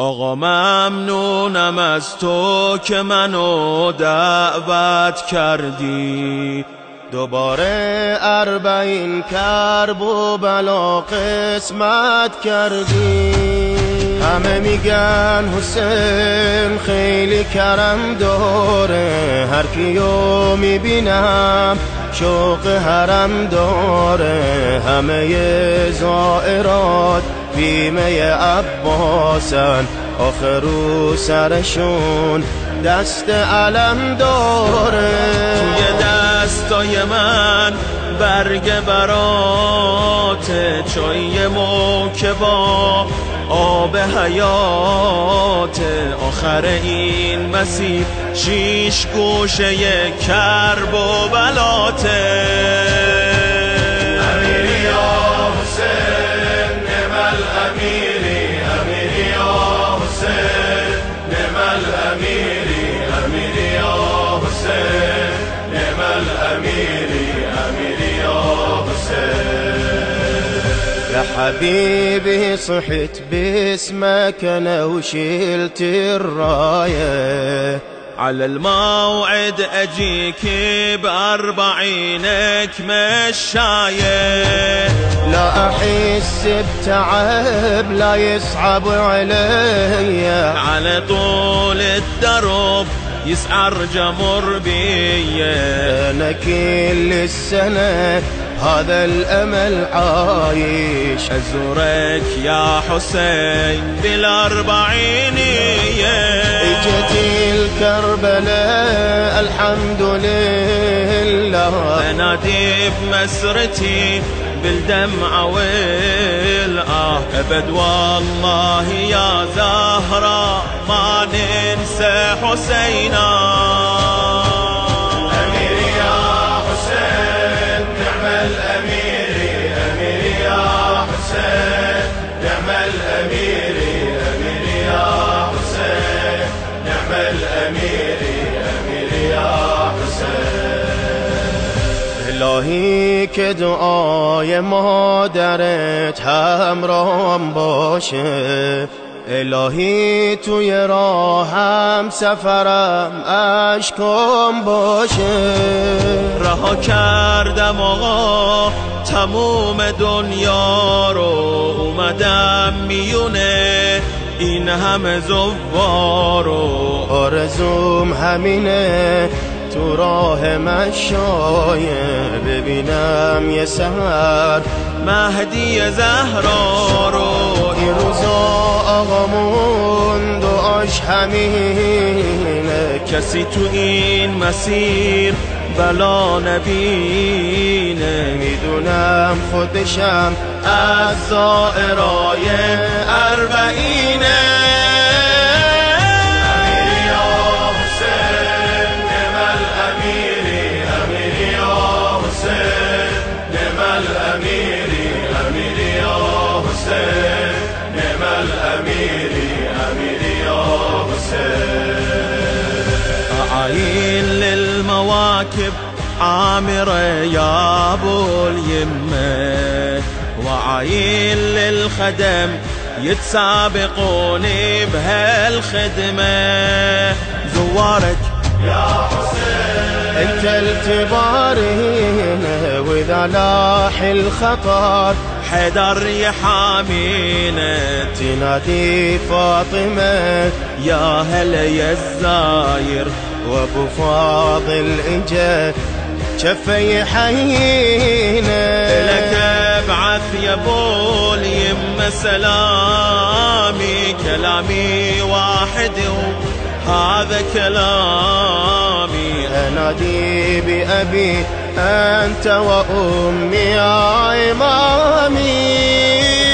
آقا ممنونم از تو که منو دعوت کردی، دوباره 40 کرب و بلا قسمت کردی. همه میگن حسین خیلی کرم داره، هر کیو میبینم شوق حرم داره. همه زائرات بیمه عباسن، آخرو سرشون دست علم داره. توی دستای من برگ برات، چای موکبا آب حیات. آخر این مسیر 6 گوشه کرب و بلاته. امیری یا حسین نعم الامیری، امیری یا حسین نعم الامیری، امیری یا حسین نعم الامیری، امیری یا حسین. يا حبيبي صحت باسمك انا وشلت الرايه، على الموعد اجيك ب40 مشايه. لا احس بتعب لا يصعب علي، على طول الدرب يسعر جمر بي. انا كل السنه هذا الأمل عايش، أزورك يا حسين بال40. اجت الكربلاء الحمد لله، أنادي بمسرتي بالدمع والآه. أبد والله يا زهرة ما ننسى حسينا. الأميري أميري يا حسين نعم الأميري، أميري يا حسين نعم الأميري، أميري يا حسين. الهی که دعای مادرت همراهم باشه، الهی توی راهم سفرم اشکام باشه. رها کردم آقا تموم دنیا رو، اومدم میونه این همه زوار رو. آرزوم همینه تو راه مشایه، ببینم یه سحر مهدی زهرا رو. این روزا آقامون دعاش همینه، کسی تو این مسیر بلا نبینه. میدونم خودشم از زائرای 40. الأميري أميري يا حسين نعم الأميري، أميري يا حسين. عاين للمواكب عامرة يا أبو اليمة، وعاين للخدم يتسابقوني بهالخدمة. زوارك يا حسين انت التبارين، واذا لاح الخطر حيدر يحامينا. تنادي فاطمة يا هلا يا الزاير، وابو فاضل اجا شفه يحيينا. لك ابعث يا ابو اليمة سلامي، كلامي واحد هذا كلامي. أنادي بأبي أنت وأمي يا إمامي.